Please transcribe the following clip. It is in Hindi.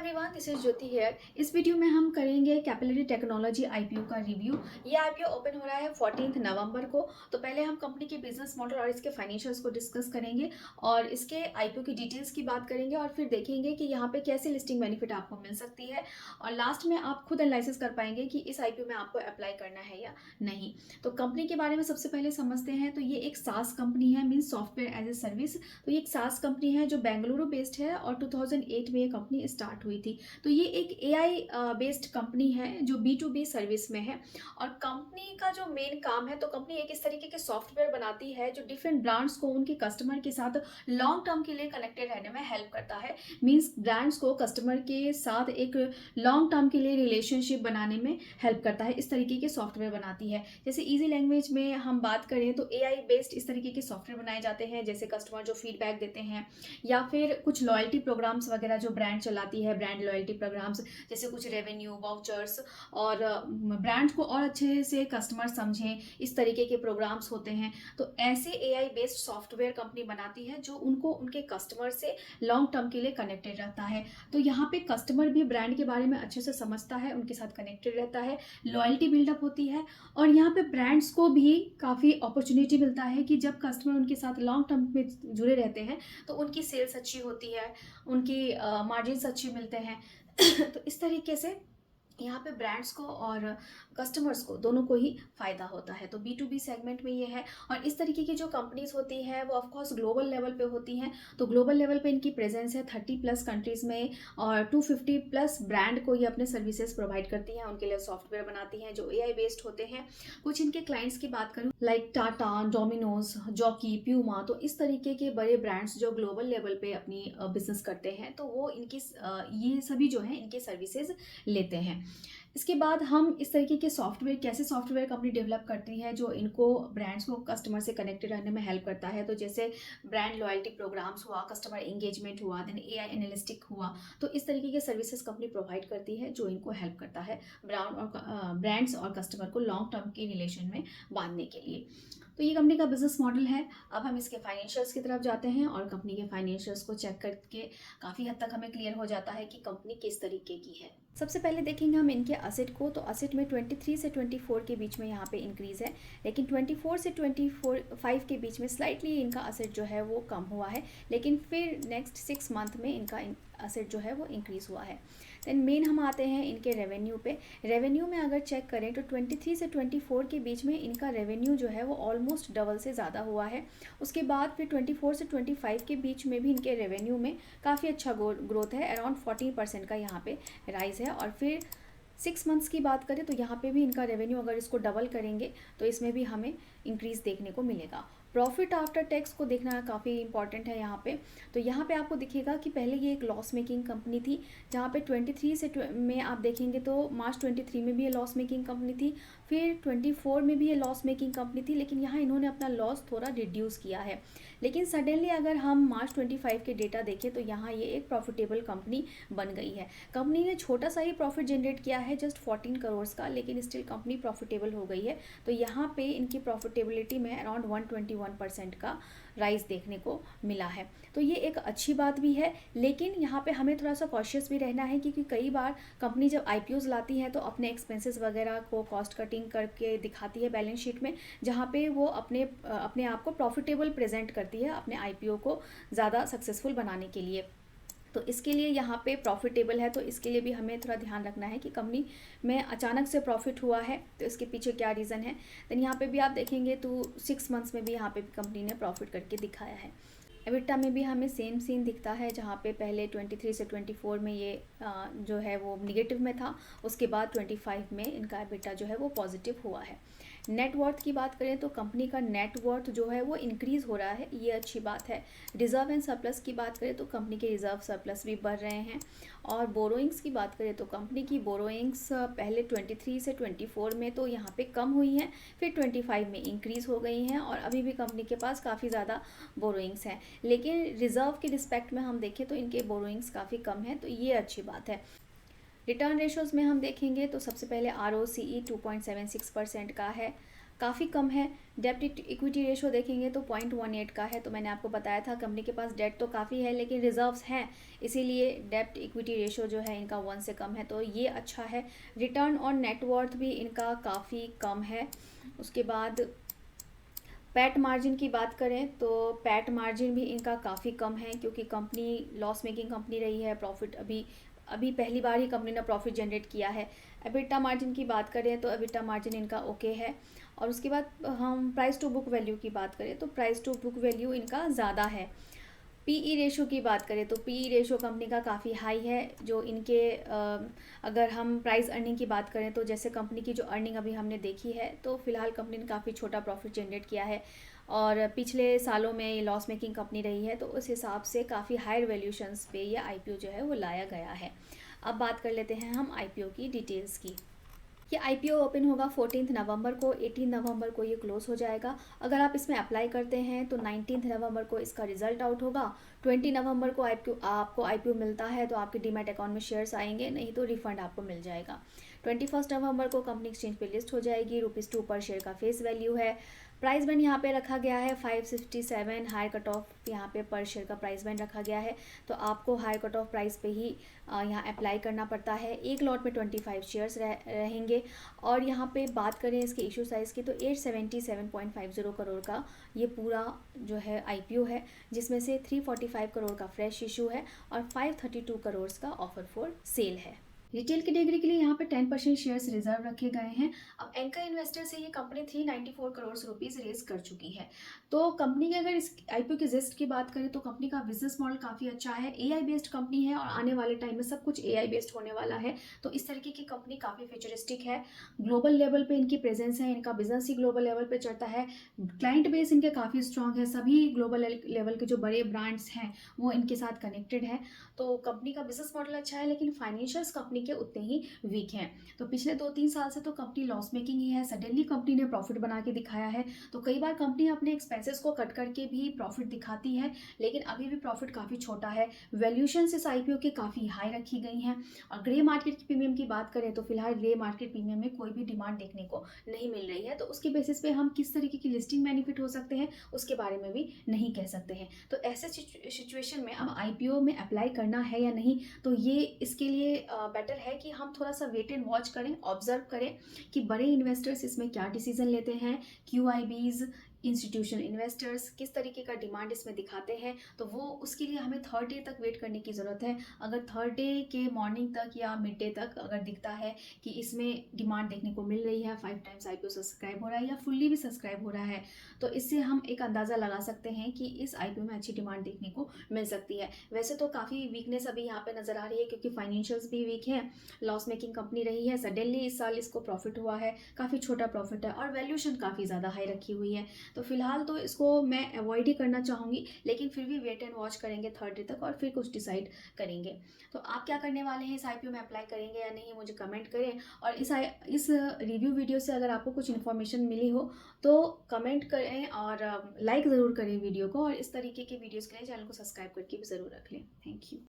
Everyone, this is Jyoti here. इस वीडियो में हम करेंगे कैपिलरी टेक्नोलॉजी आईपीओ का रिव्यू। ये आईपीओ ओपन हो रहा है 14 नवंबर को। तो पहले हम कंपनी के बिजनेस मॉडल और इसके फाइनेंशियल्स को डिस्कस करेंगे और इसके आईपीओ की डिटेल्स की बात करेंगे और फिर देखेंगे कि यहाँ पे कैसे लिस्टिंग बेनिफिट आपको मिल सकती है और लास्ट में आप खुद एनालिसिस कर पाएंगे कि इस आईपीओ में आपको अप्लाई करना है या नहीं। तो कंपनी के बारे में सबसे पहले समझते हैं। तो ये एक सास कंपनी है, means software as a service. तो ये एक सास कंपनी है जो बेंगलुरु बेस्ड है और 2008 में ये कंपनी स्टार्ट हुई थी। तो ये एक एआई बेस्ड कंपनी है जो B2B सर्विस में है। और कंपनी का जो मेन काम है, तो कंपनी एक इस तरीके के सॉफ्टवेयर बनाती है जो डिफरेंट ब्रांड्स को उनके कस्टमर के साथ लॉन्ग टर्म के लिए कनेक्टेड रहने में हेल्प करता है। मीन्स ब्रांड्स को कस्टमर के साथ एक लॉन्ग टर्म के लिए रिलेशनशिप बनाने में हेल्प करता है। इस तरीके के सॉफ्टवेयर बनाती है। जैसे ईजी लैंग्वेज में हम बात करें तो एआई बेस्ड इस तरीके के सॉफ्टवेयर बनाए जाते हैं, जैसे कस्टमर जो फीडबैक देते हैं या फिर कुछ लॉयल्टी प्रोग्राम्स वगैरह जो ब्रांड चलाती है, ब्रांड लॉयल्टी प्रोग्राम्स, जैसे कुछ रेवेन्यू वाउचर्स और ब्रांड को और अच्छे से कस्टमर समझें, इस तरीके के प्रोग्राम्स होते हैं। तो ऐसे एआई बेस्ड सॉफ्टवेयर कंपनी बनाती है जो उनको उनके कस्टमर से लॉन्ग टर्म के लिए कनेक्टेड रहता है। तो यहाँ पे कस्टमर भी ब्रांड के बारे में अच्छे से समझता है, उनके साथ कनेक्टेड रहता है, लॉयल्टी बिल्डअप होती है और यहाँ पे ब्रांड्स को भी काफ़ी अपॉर्चुनिटी मिलता है कि जब कस्टमर उनके साथ लॉन्ग टर्म में जुड़े रहते हैं तो उनकी सेल्स अच्छी होती है, उनकी मार्जिन्स अच्छे मिलते हैं। तो इस तरीके से यहाँ पे ब्रांड्स को और कस्टमर्स को दोनों को ही फ़ायदा होता है। तो B2B सेगमेंट में ये है। और इस तरीके की जो कंपनीज होती हैं वो ऑफकोर्स ग्लोबल लेवल पे होती हैं। तो ग्लोबल लेवल पे इनकी प्रेजेंस है 30+ कंट्रीज़ में और 250+ ब्रांड को ये अपने सर्विसेज प्रोवाइड करती हैं, उनके लिए सॉफ्टवेयर बनाती हैं जो AI बेस्ड होते हैं। कुछ इनके क्लाइंट्स की बात करूँ like Tata, Domino's, jockey, Puma, तो इस तरीके के बड़े ब्रांड्स जो ग्लोबल लेवल पे अपनी बिजनेस करते हैं, तो वो इनकी ये सभी जो है इनके सर्विसेज लेते हैं। इसके बाद हम इस तरीके के सॉफ्टवेयर, कैसे सॉफ्टवेयर कंपनी डेवलप करती है जो इनको ब्रांड्स को कस्टमर से कनेक्टेड रहने में हेल्प करता है। तो जैसे ब्रांड लॉयल्टी प्रोग्राम्स हुआ, कस्टमर एंगेजमेंट हुआ, देन AI एनालिस्टिक हुआ। तो इस तरीके के सर्विसेज कंपनी प्रोवाइड करती है जो इनको हेल्प करता है ब्रांड्स और कस्टमर को लॉन्ग टर्म के रिलेशन में बांधने के लिए। तो ये कंपनी का बिजनेस मॉडल है। अब हम इसके फाइनेंशियल्स की तरफ जाते हैं और कंपनी के फाइनेंशियल्स को चेक करके काफ़ी हद तक हमें क्लियर हो जाता है कि कंपनी किस तरीके की है। सबसे पहले देखेंगे हम इनके असेट को। तो असेट में 23 से 24 के बीच में यहाँ पे इंक्रीज़ है, लेकिन 24 से 25 के बीच में स्लाइटली इनका असेट जो है वो कम हुआ है, लेकिन फिर नेक्स्ट 6 मंथ में इनका असेट जो है वो इंक्रीज़ हुआ है। देन मेन हम आते हैं इनके रेवेन्यू पे। रेवेन्यू में अगर चेक करें तो 23 से 24 के बीच में इनका रेवेन्यू जो है वो ऑलमोस्ट डबल से ज़्यादा हुआ है। उसके बाद फिर 24 से 25 के बीच में भी इनके रेवेन्यू में काफ़ी अच्छा ग्रोथ है, अराउंड 14% का यहाँ पे राइज़ है। और फिर 6 मंथ्स की बात करें तो यहाँ पे भी इनका रेवेन्यू अगर इसको डबल करेंगे तो इसमें भी हमें इंक्रीज़ देखने को मिलेगा। प्रॉफिट आफ्टर टैक्स को देखना काफ़ी इंपॉर्टेंट है यहाँ पे। तो यहाँ पे आपको दिखेगा कि पहले ये एक लॉस मेकिंग कंपनी थी, जहाँ पे 23 से में आप देखेंगे तो मार्च 23 में भी ये लॉस मेकिंग कंपनी थी, फिर 24 में भी ये लॉस मेकिंग कंपनी थी, लेकिन यहाँ इन्होंने अपना लॉस थोड़ा रिड्यूस किया है। लेकिन सडनली अगर हम मार्च 25 के डेटा देखें तो यहाँ ये एक प्रॉफिटेबल कंपनी बन गई है। कंपनी ने छोटा सा ही प्रॉफिट जनरेट किया है, जस्ट 14 करोड़ का, लेकिन स्टिल कंपनी प्रॉफिटेबल हो गई है। तो यहाँ पे इनकी प्रॉफिटेबिलिटी में अराउंड 121% का राइज देखने को मिला है। तो ये एक अच्छी बात भी है, लेकिन यहाँ पे हमें थोड़ा सा कॉशियस भी रहना है, क्योंकि कई बार कंपनी जब IPOs लाती है तो अपने एक्सपेंसेस वगैरह को कॉस्ट कटिंग करके दिखाती है बैलेंस शीट में, जहाँ पे वो अपने आप को प्रॉफिटेबल प्रेजेंट करती है अपने IPO को ज़्यादा सक्सेसफुल बनाने के लिए। तो इसके लिए यहाँ पे प्रॉफिटेबल है, तो इसके लिए भी हमें थोड़ा ध्यान रखना है कि कंपनी में अचानक से प्रॉफिट हुआ है तो इसके पीछे क्या रीज़न है। देन यहाँ पे भी आप देखेंगे तो 6 मंथ्स में भी यहाँ पे कंपनी ने प्रॉफिट करके दिखाया है। एबिटा में भी हमें सेम सीन दिखता है, जहाँ पे पहले 23 से 24 में ये जो है वो निगेटिव में था, उसके बाद 25 में इनका एबिटा जो है वो पॉजिटिव हुआ है। नेट वर्थ की बात करें तो कंपनी का नेट वर्थ जो है वो इंक्रीज़ हो रहा है, ये अच्छी बात है। रिजर्व एंड सरप्लस की बात करें तो कंपनी के रिजर्व सरप्लस भी बढ़ रहे हैं। और बोरोइंग्स की बात करें तो कंपनी की बोरोइंग्स पहले 23 से 24 में तो यहाँ पे कम हुई हैं, फिर 25 में इंक्रीज़ हो गई हैं और अभी भी कंपनी के पास काफ़ी ज़्यादा बोरोइंग्स हैं। लेकिन रिजर्व के रिस्पेक्ट में हम देखें तो इनके बोरोइंग्स काफ़ी कम है, तो ये अच्छी बात है। रिटर्न रेशोज़ में हम देखेंगे तो सबसे पहले ROCE 2.76% का है। काफ़ी कम है। डेब्ट इक्विटी रेशो देखेंगे तो 0.18 का है। तो मैंने आपको बताया था कंपनी के पास डेट तो काफ़ी है लेकिन रिजर्व्स हैं, इसीलिए डेब्ट इक्विटी रेशो जो है इनका 1 से कम है, तो ये अच्छा है। रिटर्न ऑन नेटवर्थ भी इनका काफ़ी कम है। उसके बाद पैट मार्जिन की बात करें तो पैट मार्जिन भी इनका काफ़ी कम है, क्योंकि कंपनी लॉस मेकिंग कंपनी रही है। प्रॉफिट अभी अभी पहली बार ही कंपनी ने प्रॉफिट जनरेट किया है। एबिटा मार्जिन की बात करें तो एबिटा मार्जिन इनका ओके है। और उसके बाद हम प्राइस टू बुक वैल्यू की बात करें तो प्राइस टू बुक वैल्यू इनका ज़्यादा है। पीई रेशो की बात करें तो पीई रेशो कंपनी का काफ़ी हाई है। जो इनके अगर हम प्राइस अर्निंग की बात करें तो जैसे कंपनी की जो अर्निंग अभी हमने देखी है तो फिलहाल कंपनी ने काफ़ी छोटा प्रॉफिट जनरेट किया है और पिछले सालों में ये लॉस मेकिंग कंपनी रही है, तो उस हिसाब से काफ़ी हायर वैल्यूशंस पे ये आईपीओ जो है वो लाया गया है। अब बात कर लेते हैं हम आईपीओ की डिटेल्स की। ये आईपीओ ओपन होगा 14 नवंबर को, 18 नवंबर को ये क्लोज हो जाएगा। अगर आप इसमें अप्लाई करते हैं तो 19 नवंबर को इसका रिजल्ट आउट होगा। 20 नवंबर को आपको आईपीओ मिलता है तो आपके डीमैट अकाउंट में शेयर्स आएंगे, नहीं तो रिफंड आपको मिल जाएगा। 21 नवंबर को कंपनी एक्सचेंज पे लिस्ट हो जाएगी। ₹2 पर शेयर का फेस वैल्यू है। प्राइस बैंड यहाँ पे रखा गया है 567, हायर कट ऑफ यहाँ पे पर शेयर का प्राइस बैंड रखा गया है, तो आपको हायर कट ऑफ प्राइस पे ही यहाँ अप्लाई करना पड़ता है। एक लॉट में 25 शेयर्स रहेंगे। और यहाँ पे बात करें इसके इशू साइज़ की तो 877.50 करोड़ का ये पूरा जो है आईपीओ है, जिसमें से 345 करोड़ का फ्रेश इशू है और 532 करोड़ का ऑफर फॉर सेल है। रिटेल कैटेगरी के लिए यहाँ पे 10% शेयर्स रिजर्व रखे गए हैं। अब एंकर इन्वेस्टर से ये कंपनी 394 करोड़ रुपीज़ रेज कर चुकी है। तो कंपनी के अगर इस आईपीओ की जिस्ट की बात करें तो कंपनी का बिजनेस मॉडल काफ़ी अच्छा है। एआई बेस्ड कंपनी है और आने वाले टाइम में सब कुछ एआई बेस्ड होने वाला है, तो इस तरीके की कंपनी काफ़ी फ्यूचरिस्टिक है। ग्लोबल लेवल पे इनकी प्रेजेंस है, इनका बिजनेस ही ग्लोबल लेवल पे चलता है। क्लाइंट बेस इनके काफ़ी स्ट्रॉन्ग है, सभी ग्लोबल लेवल के जो बड़े ब्रांड्स हैं वो इनके साथ कनेक्टेड है। तो कंपनी का बिजनेस मॉडल अच्छा है, लेकिन फाइनेंशियल्स कंपनी के उतने ही वीक हैं। तो पिछले 2-3 साल से तो कंपनी लॉस मेकिंग ही है। सडनली कंपनी ने प्रॉफिट बना के दिखाया है। तो कई बार कंपनी अपने एक्सपेंसेस को कट करके भी प्रॉफिट दिखाती है, लेकिन अभी भी प्रॉफिट काफ़ी छोटा है। वैल्यूशन इस आईपीओ की काफ़ी हाई रखी गई हैं। और ग्रे मार्केट की प्रीमियम की बात करें तो फिलहाल ग्रे मार्केट प्रीमियम में कोई भी डिमांड देखने को नहीं मिल रही है, तो उसके बेसिस पे हम किस तरीके की लिस्टिंग बेनिफिट हो सकते हैं उसके बारे में भी नहीं कह सकते हैं। तो ऐसे सिचुएशन में अब आईपीओ में अप्लाई करना है या नहीं, तो ये इसके लिए बेटर है कि हम थोड़ा सा वेट एंड वॉच करें, ऑब्जर्व करें कि बड़े इन्वेस्टर्स इसमें क्या डिसीजन लेते हैं, क्यूआईबीज, इंस्टीट्यूशनल इन्वेस्टर्स किस तरीके का डिमांड इसमें दिखाते हैं। तो वो उसके लिए हमें थर्ड डे तक वेट करने की ज़रूरत है। अगर थर्ड डे के मॉर्निंग तक या मिड डे तक अगर दिखता है कि इसमें डिमांड देखने को मिल रही है, 5 टाइम्स आईपीओ सब्सक्राइब हो रहा है या फुल्ली भी सब्सक्राइब हो रहा है, तो इससे हम एक अंदाज़ा लगा सकते हैं कि इस आईपीओ में अच्छी डिमांड देखने को मिल सकती है। वैसे तो काफ़ी वीकनेस अभी यहाँ पे नज़र आ रही है, क्योंकि फाइनेंशियल्स भी वीक हैं, लॉस मेकिंग कंपनी रही है। सडनली इस साल इसको प्रॉफिट हुआ है, काफ़ी छोटा प्रॉफिट है और वैल्यूशन काफ़ी ज़्यादा हाई रखी हुई है। तो फिलहाल तो इसको मैं अवॉइड ही करना चाहूँगी, लेकिन फिर भी वेट एंड वॉच करेंगे थर्ड डे तक और फिर कुछ डिसाइड करेंगे। तो आप क्या करने वाले हैं, इस आईपीओ में अप्लाई करेंगे या नहीं, मुझे कमेंट करें। और इस रिव्यू वीडियो से अगर आपको कुछ इन्फॉर्मेशन मिली हो तो कमेंट करें और लाइक ज़रूर करें वीडियो को, और इस तरीके के वीडियोज़ के लिए चैनल को सब्सक्राइब करके भी ज़रूर रख लें। Thank you.